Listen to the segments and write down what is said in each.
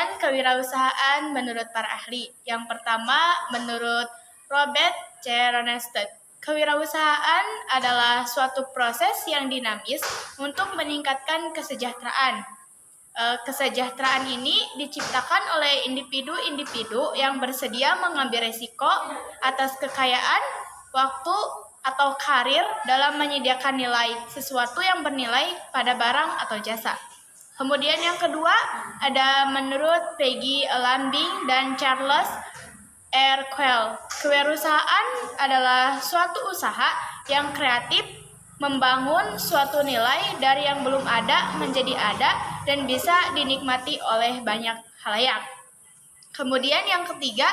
Pengertian kewirausahaan menurut para ahli. Yang pertama, menurut Robert C. Ronested, kewirausahaan adalah suatu proses yang dinamis untuk meningkatkan kesejahteraan. Kesejahteraan ini diciptakan oleh individu-individu yang bersedia mengambil risiko atas kekayaan, waktu, atau karir dalam menyediakan nilai sesuatu yang bernilai pada barang atau jasa. Kemudian yang kedua ada menurut Peggy Lambing dan Charles R. Quell, kewirausahaan adalah suatu usaha yang kreatif membangun suatu nilai dari yang belum ada menjadi ada dan bisa dinikmati oleh banyak khalayak. Kemudian yang ketiga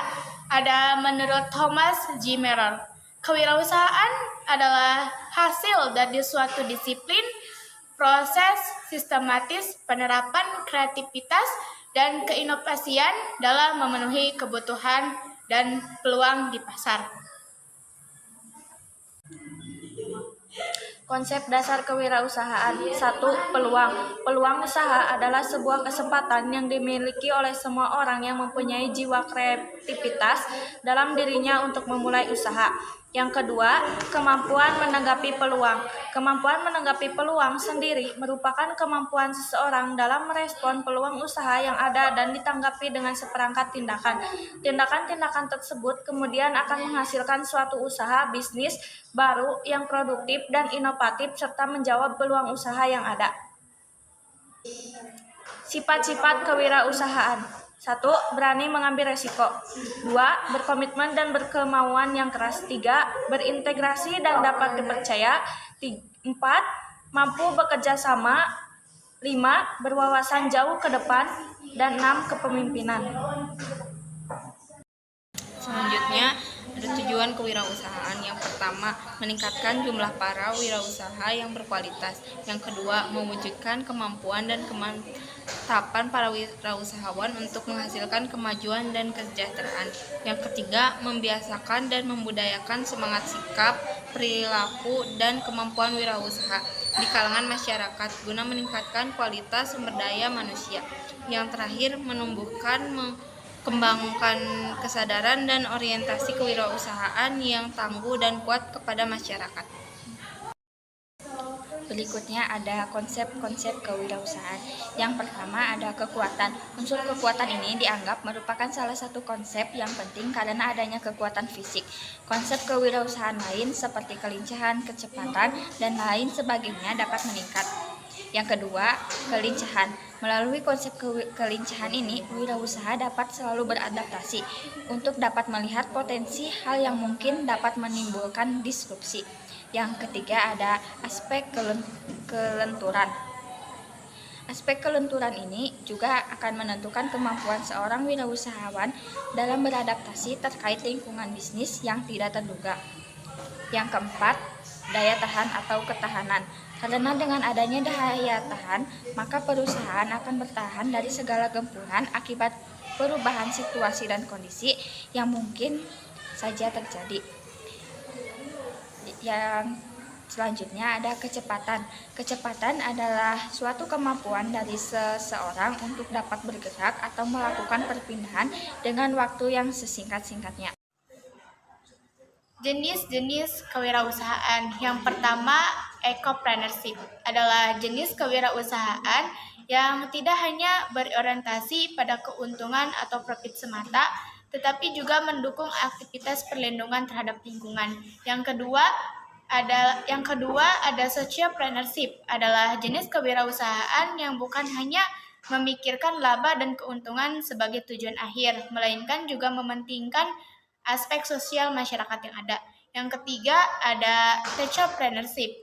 ada menurut Thomas G. Merrill, kewirausahaan adalah hasil dari suatu disiplin, proses sistematis penerapan kreativitas dan keinovasian dalam memenuhi kebutuhan dan peluang di pasar. Konsep dasar kewirausahaan. 1. Peluang. Peluang usaha adalah sebuah kesempatan yang dimiliki oleh semua orang yang mempunyai jiwa kreativitas dalam dirinya untuk memulai usaha. Yang kedua, kemampuan menanggapi peluang. Kemampuan menanggapi peluang sendiri merupakan kemampuan seseorang dalam merespon peluang usaha yang ada dan ditanggapi dengan seperangkat tindakan. Tindakan-tindakan tersebut kemudian akan menghasilkan suatu usaha bisnis baru yang produktif dan inovatif serta menjawab peluang usaha yang ada. Sifat-sifat kewirausahaan. 1. Berani mengambil resiko. 2. Berkomitmen dan berkemauan yang keras. 3. Berintegrasi dan dapat dipercaya. 4. Mampu bekerja sama. 5. Berwawasan jauh ke depan. Dan 6. Kepemimpinan. Selanjutnya, ada tujuan kewirausahaan. Yang pertama, meningkatkan jumlah para wirausaha yang berkualitas. Yang kedua, mewujudkan kemampuan dan kemantapan para wirausahawan untuk menghasilkan kemajuan dan kesejahteraan. Yang ketiga, membiasakan dan membudayakan semangat sikap, perilaku, dan kemampuan wirausaha di kalangan masyarakat guna meningkatkan kualitas sumber daya manusia. Yang terakhir, kembangkan kesadaran dan orientasi kewirausahaan yang tangguh dan kuat kepada masyarakat. Berikutnya ada konsep-konsep kewirausahaan. Yang pertama ada kekuatan. Unsur kekuatan ini dianggap merupakan salah satu konsep yang penting karena adanya kekuatan fisik. Konsep kewirausahaan lain seperti kelincahan, kecepatan, dan lain sebagainya dapat meningkat. Yang kedua, kelincahan. Melalui konsep kelincahan ini, wirausaha dapat selalu beradaptasi untuk dapat melihat potensi hal yang mungkin dapat menimbulkan disrupsi. Yang ketiga ada aspek kelenturan. Aspek kelenturan ini juga akan menentukan kemampuan seorang wirausahawan dalam beradaptasi terkait lingkungan bisnis yang tidak terduga. Yang keempat, daya tahan atau ketahanan. Karena dengan adanya daya tahan, maka perusahaan akan bertahan dari segala gempuran akibat perubahan situasi dan kondisi yang mungkin saja terjadi. Yang selanjutnya ada kecepatan. Kecepatan adalah suatu kemampuan dari seseorang untuk dapat bergerak atau melakukan perpindahan dengan waktu yang sesingkat-singkatnya. Jenis-jenis kewirausahaan. Yang pertama, ecopreneurship adalah jenis kewirausahaan yang tidak hanya berorientasi pada keuntungan atau profit semata, tetapi juga mendukung aktivitas perlindungan terhadap lingkungan. Yang kedua ada sociopreneurship adalah jenis kewirausahaan yang bukan hanya memikirkan laba dan keuntungan sebagai tujuan akhir, melainkan juga mementingkan aspek sosial masyarakat yang ada. Yang ketiga ada technopreneurship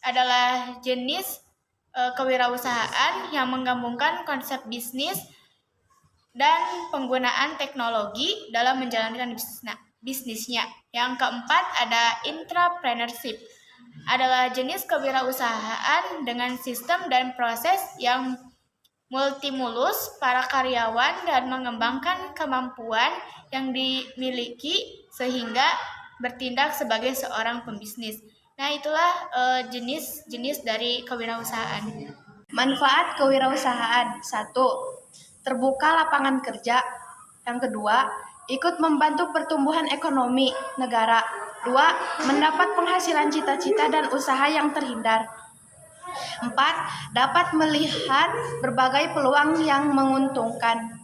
adalah jenis kewirausahaan yang menggabungkan konsep bisnis dan penggunaan teknologi dalam menjalankan bisnisnya. Yang keempat ada intrapreneurship adalah jenis kewirausahaan dengan sistem dan proses yang multimulus para karyawan dan mengembangkan kemampuan yang dimiliki sehingga bertindak sebagai seorang pembisnis. Nah, itulah jenis-jenis dari kewirausahaan. Manfaat kewirausahaan. 1. terbuka lapangan kerja. Yang kedua, ikut membantu pertumbuhan ekonomi negara. 2. Mendapat penghasilan cita-cita dan usaha yang terhindar. 4. Dapat melihat berbagai peluang yang menguntungkan.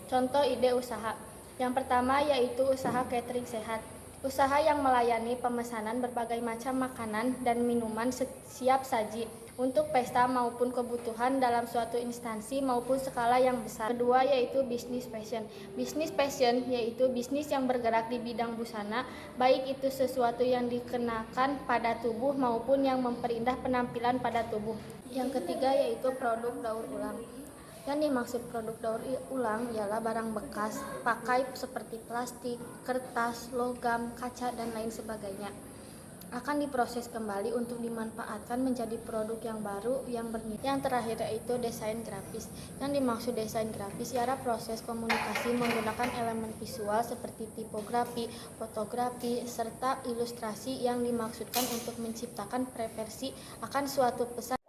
Contoh ide usaha. Yang pertama yaitu usaha catering sehat. Usaha yang melayani pemesanan berbagai macam makanan dan minuman siap saji untuk pesta maupun kebutuhan dalam suatu instansi maupun skala yang besar. Kedua yaitu bisnis fashion. Bisnis fashion yaitu bisnis yang bergerak di bidang busana, baik itu sesuatu yang dikenakan pada tubuh maupun yang memperindah penampilan pada tubuh. Yang ketiga yaitu produk daur ulang. Yang dimaksud produk daur ulang ialah barang bekas pakai seperti plastik, kertas, logam, kaca, dan lain sebagainya. Akan diproses kembali untuk dimanfaatkan menjadi produk yang baru yang bernilai. Yang terakhir yaitu desain grafis. Yang dimaksud desain grafis ialah proses komunikasi menggunakan elemen visual seperti tipografi, fotografi, serta ilustrasi yang dimaksudkan untuk menciptakan preferensi akan suatu pesan